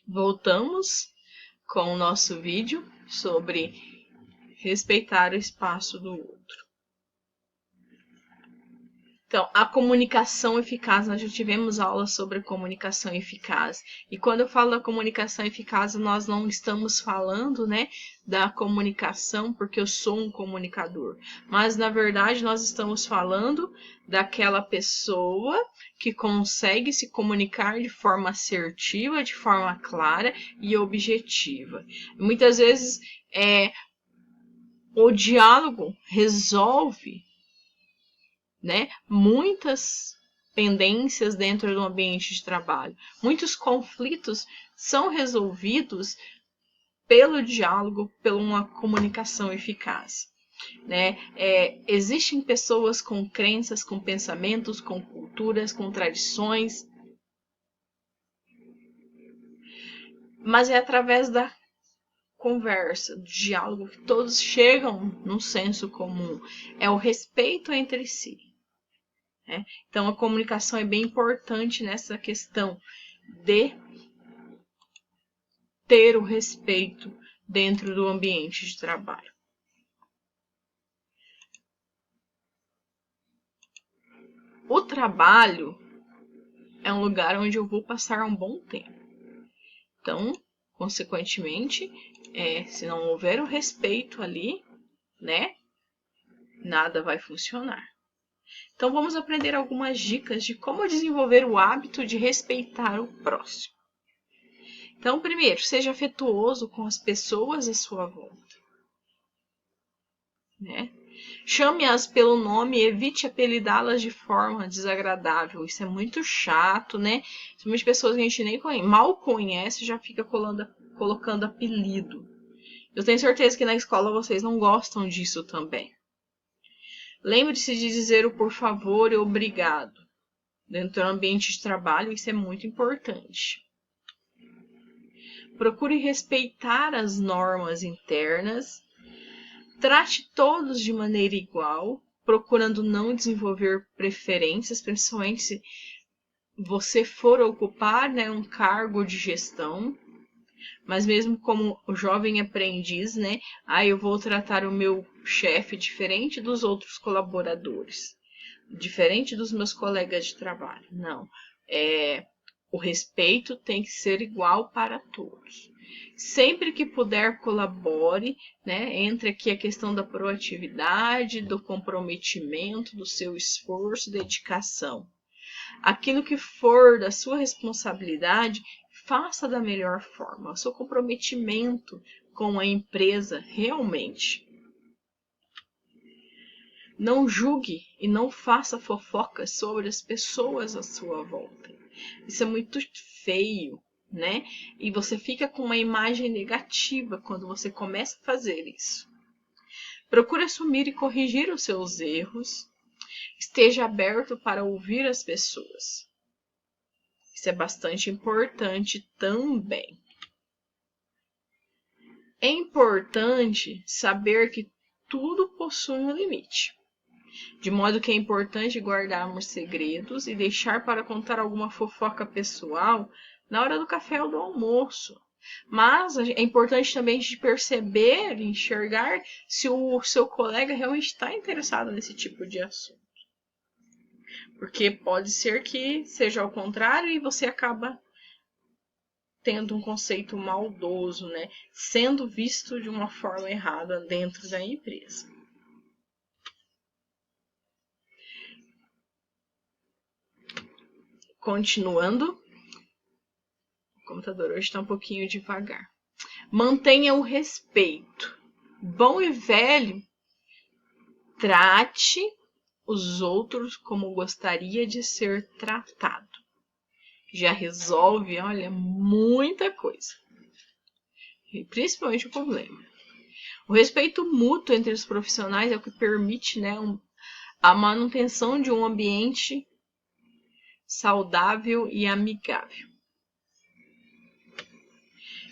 Voltamos com o nosso vídeo sobre respeitar o espaço do outro. Então, a comunicação eficaz, nós já tivemos aula sobre comunicação eficaz. E quando eu falo da comunicação eficaz, nós não estamos falando, né, da comunicação porque eu sou um comunicador. Mas, na verdade, nós estamos falando daquela pessoa que consegue se comunicar de forma assertiva, de forma clara e objetiva. Muitas vezes, o diálogo resolve, né, muitas pendências dentro do ambiente de trabalho. Muitos conflitos são resolvidos pelo diálogo, por uma comunicação eficaz. Né? Existem pessoas com crenças, com pensamentos, com culturas, com tradições, mas é através da conversa, do diálogo, que todos chegam num senso comum. É o respeito entre si. Então, a comunicação é bem importante nessa questão de ter o respeito dentro do ambiente de trabalho. O trabalho é um lugar onde eu vou passar um bom tempo. Então, consequentemente, se não houver o respeito ali, né, nada vai funcionar. Então, vamos aprender algumas dicas de como desenvolver o hábito de respeitar o próximo. Então, primeiro, seja afetuoso com as pessoas à sua volta. Né? Chame-as pelo nome e evite apelidá-las de forma desagradável. Isso é muito chato, né? Muitas pessoas que a gente nem mal conhece já fica colocando apelido. Eu tenho certeza que na escola vocês não gostam disso também. Lembre-se de dizer o por favor e obrigado. Dentro do ambiente de trabalho, isso é muito importante. Procure respeitar as normas internas. Trate todos de maneira igual, procurando não desenvolver preferências, principalmente se você for ocupar, né, um cargo de gestão. Mas mesmo como o jovem aprendiz, né, eu vou tratar o meu chefe diferente dos outros colaboradores, diferente dos meus colegas de trabalho. Não, o respeito tem que ser igual para todos. Sempre que puder, colabore, né? Entre aqui a questão da proatividade, do comprometimento, do seu esforço, dedicação. Aquilo que for da sua responsabilidade, faça da melhor forma. O seu comprometimento com a empresa realmente. Não julgue e não faça fofocas sobre as pessoas à sua volta. Isso é muito feio, né? E você fica com uma imagem negativa quando você começa a fazer isso. Procure assumir e corrigir os seus erros. Esteja aberto para ouvir as pessoas. Isso é bastante importante também. É importante saber que tudo possui um limite. De modo que é importante guardarmos segredos e deixar para contar alguma fofoca pessoal na hora do café ou do almoço. Mas é importante também de perceber, enxergar se o seu colega realmente está interessado nesse tipo de assunto. Porque pode ser que seja ao contrário e você acaba tendo um conceito maldoso, né? Sendo visto de uma forma errada dentro da empresa. Continuando, o computador hoje está um pouquinho devagar. Mantenha o respeito. Bom e velho, trate os outros como gostaria de ser tratado. Já resolve, olha, muita coisa. E principalmente o problema. O respeito mútuo entre os profissionais é o que permite, né, a manutenção de um ambiente saudável e amigável.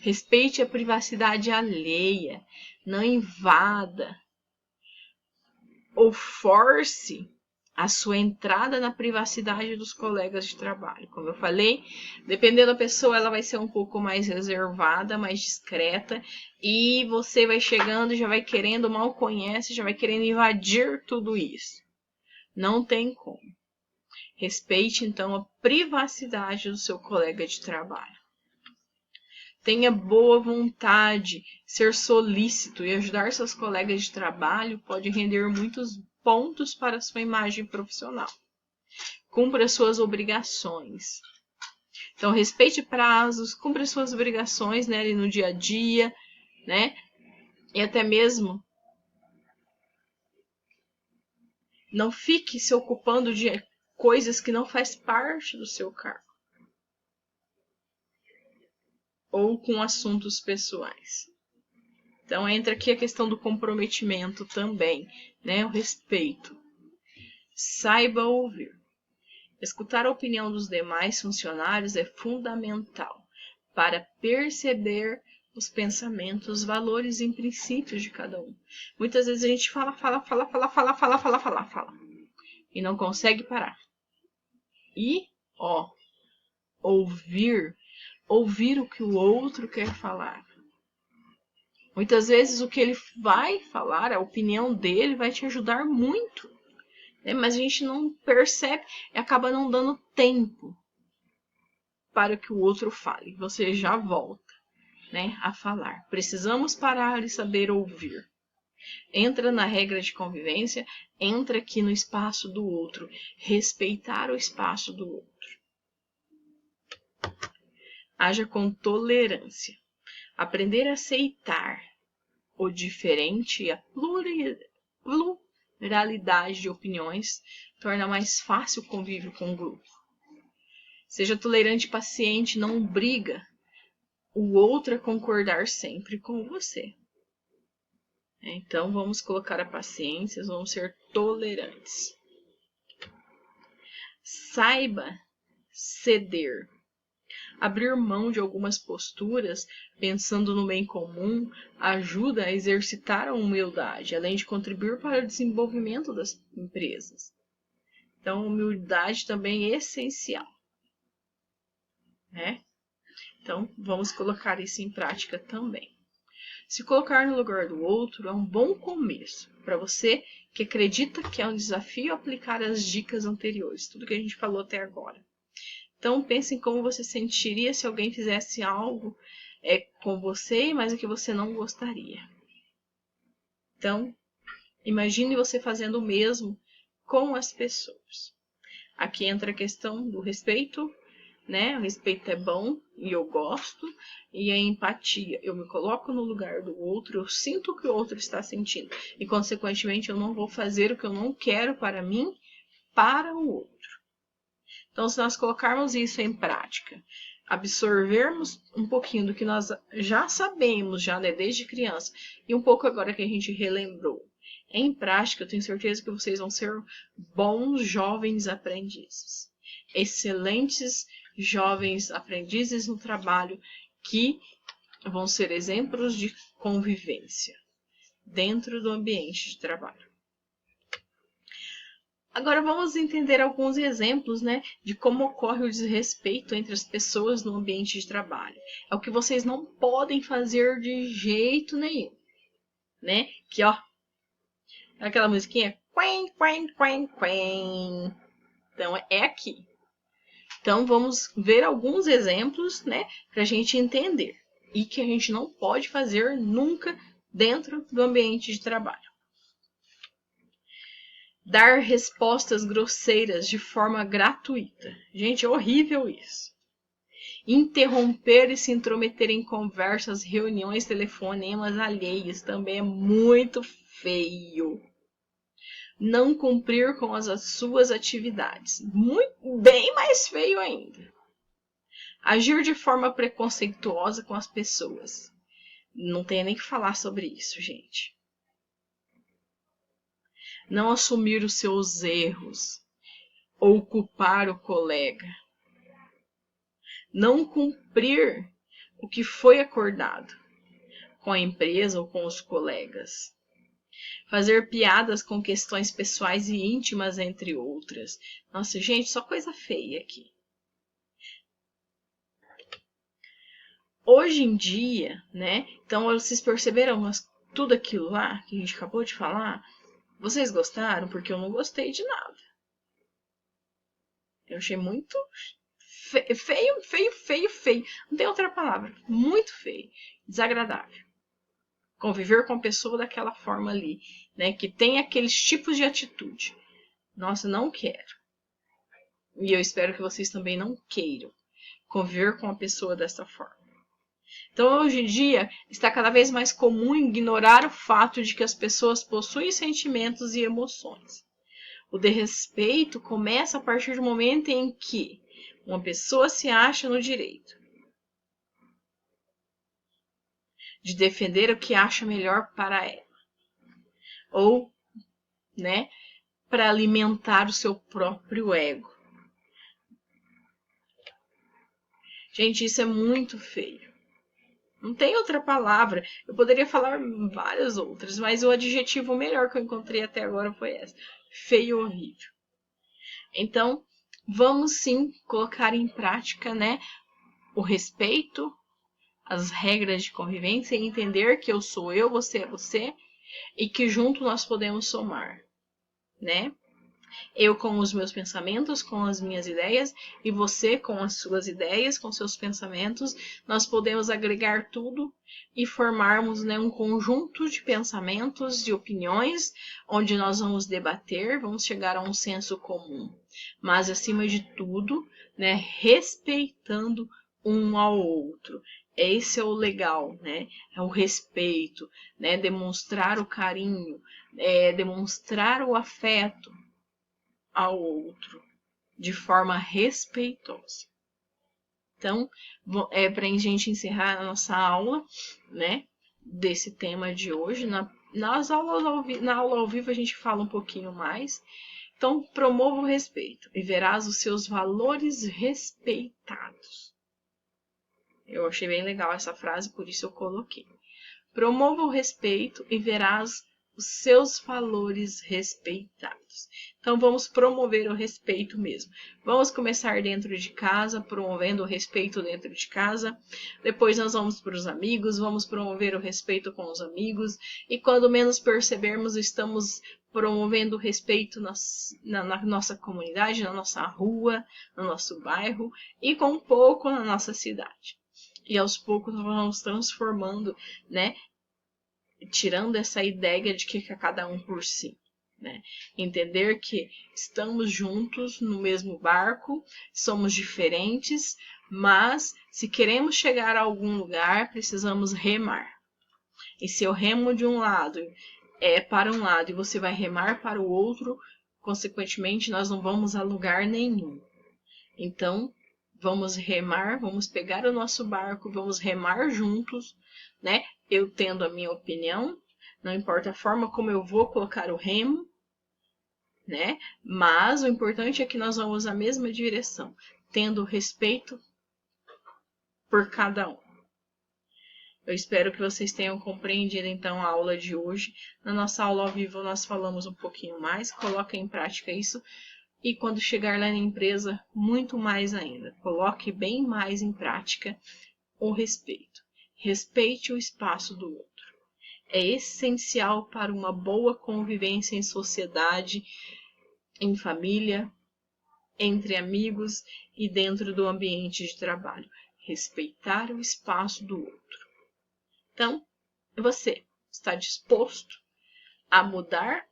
Respeite a privacidade alheia, não invada ou force a sua entrada na privacidade dos colegas de trabalho. Como eu falei, dependendo da pessoa, ela vai ser um pouco mais reservada, mais discreta, e você vai chegando, já vai querendo, mal conhece, já vai querendo invadir tudo isso. Não tem como. Respeite, então, a privacidade do seu colega de trabalho. Tenha boa vontade, ser solícito e ajudar seus colegas de trabalho pode render muitos pontos para a sua imagem profissional. Cumpra suas obrigações. Então, respeite prazos, cumpra suas obrigações, né, no dia a dia, né? E até mesmo não fique se ocupando de coisas que não faz parte do seu cargo. Ou com assuntos pessoais. Então entra aqui a questão do comprometimento também, né? O respeito. Saiba ouvir. Escutar a opinião dos demais funcionários é fundamental para perceber os pensamentos, valores e princípios de cada um. Muitas vezes a gente fala e não consegue parar. E, ouvir o que o outro quer falar. Muitas vezes o que ele vai falar, a opinião dele, vai te ajudar muito. Né? Mas a gente não percebe e acaba não dando tempo para que o outro fale. Você já volta, né, a falar. Precisamos parar e saber ouvir. Entra na regra de convivência, entra aqui no espaço do outro. Respeitar o espaço do outro. Haja com tolerância. Aprender a aceitar o diferente e a pluralidade de opiniões torna mais fácil o convívio com o grupo. Seja tolerante e paciente, não obriga o outro a concordar sempre com você. Então, vamos colocar a paciência, vamos ser tolerantes. Saiba ceder. Abrir mão de algumas posturas, pensando no bem comum, ajuda a exercitar a humildade, além de contribuir para o desenvolvimento das empresas. Então, a humildade também é essencial. Né? Então, vamos colocar isso em prática também. Se colocar no lugar do outro é um bom começo para você que acredita que é um desafio aplicar as dicas anteriores, tudo que a gente falou até agora. Então, pense em como você sentiria se alguém fizesse algo com você, mas que você não gostaria. Então, imagine você fazendo o mesmo com as pessoas. Aqui entra a questão do respeito, né? O respeito é bom e eu gosto. E a empatia, eu me coloco no lugar do outro, eu sinto o que o outro está sentindo. E, consequentemente, eu não vou fazer o que eu não quero para mim, para o outro. Então, se nós colocarmos isso em prática, absorvermos um pouquinho do que nós já sabemos, já, né, desde criança, e um pouco agora que a gente relembrou, em prática, eu tenho certeza que vocês vão ser bons jovens aprendizes. Excelentes jovens aprendizes no trabalho que vão ser exemplos de convivência dentro do ambiente de trabalho. Agora vamos entender alguns exemplos, né, de como ocorre o desrespeito entre as pessoas no ambiente de trabalho. É o que vocês não podem fazer de jeito nenhum, né? Que aquela musiquinha, quen, quen, quen, quen. Então é aqui. Então vamos ver alguns exemplos, né, para a gente entender e que a gente não pode fazer nunca dentro do ambiente de trabalho. Dar respostas grosseiras de forma gratuita. Gente, é horrível isso. Interromper e se intrometer em conversas, reuniões, telefonemas alheios também é muito feio. Não cumprir com as suas atividades. Bem mais feio ainda. Agir de forma preconceituosa com as pessoas. Não tem nem que falar sobre isso, gente. Não assumir os seus erros ou culpar o colega. Não cumprir o que foi acordado com a empresa ou com os colegas. Fazer piadas com questões pessoais e íntimas, entre outras. Nossa, gente, só coisa feia aqui. Hoje em dia, né? Então, vocês perceberam tudo aquilo lá que a gente acabou de falar? Vocês gostaram? Porque eu não gostei de nada. Eu achei muito feio. Não tem outra palavra. Muito feio. Desagradável. Conviver com a pessoa daquela forma ali, né? Que tem aqueles tipos de atitude. Nossa, não quero. E eu espero que vocês também não queiram conviver com a pessoa dessa forma. Então, hoje em dia, está cada vez mais comum ignorar o fato de que as pessoas possuem sentimentos e emoções. O desrespeito começa a partir do momento em que uma pessoa se acha no direito de defender o que acha melhor para ela. Ou, né, para alimentar o seu próprio ego. Gente, isso é muito feio. Não tem outra palavra. Eu poderia falar várias outras, mas o adjetivo melhor que eu encontrei até agora foi essa. Feio e horrível. Então, vamos sim colocar em prática, né, o respeito, as regras de convivência e entender que eu sou eu, você é você e que junto nós podemos somar, né? Eu com os meus pensamentos, com as minhas ideias, e você com as suas ideias, com seus pensamentos, nós podemos agregar tudo e formarmos, né, um conjunto de pensamentos, de opiniões, onde nós vamos debater, vamos chegar a um senso comum. Mas, acima de tudo, né, respeitando um ao outro. Esse é o legal, né? É o respeito, né? Demonstrar o carinho, demonstrar o afeto ao outro de forma respeitosa. Então, para a gente encerrar a nossa aula, né, desse tema de hoje, na aula ao vivo a gente fala um pouquinho mais. Então, promova o respeito e verás os seus valores respeitados. Eu achei bem legal essa frase, por isso eu coloquei. Promova o respeito e verás os seus valores respeitados. Então, vamos promover o respeito mesmo. Vamos começar dentro de casa, promovendo o respeito dentro de casa. Depois nós vamos para os amigos, vamos promover o respeito com os amigos. E quando menos percebermos, estamos promovendo o respeito na nossa comunidade, na nossa rua, no nosso bairro e com um pouco na nossa cidade. E aos poucos nós vamos transformando, né? Tirando essa ideia de que é cada um por si, né? Entender que estamos juntos no mesmo barco, somos diferentes, mas se queremos chegar a algum lugar, precisamos remar. E se eu remo de um lado, para um lado e você vai remar para o outro, consequentemente nós não vamos a lugar nenhum. Então, vamos remar, vamos pegar o nosso barco, vamos remar juntos, né? Eu tendo a minha opinião, não importa a forma como eu vou colocar o remo, né? Mas o importante é que nós vamos na mesma direção, tendo respeito por cada um. Eu espero que vocês tenham compreendido então a aula de hoje. Na nossa aula ao vivo nós falamos um pouquinho mais, coloquem em prática isso. E quando chegar lá na empresa, muito mais ainda. Coloque bem mais em prática o respeito. Respeite o espaço do outro. É essencial para uma boa convivência em sociedade, em família, entre amigos e dentro do ambiente de trabalho. Respeitar o espaço do outro. Então, você está disposto a mudar?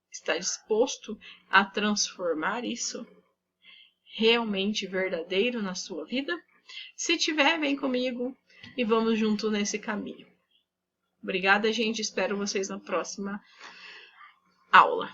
Está disposto a transformar isso realmente verdadeiro na sua vida? Se tiver, vem comigo e vamos junto nesse caminho. Obrigada, gente. Espero vocês na próxima aula.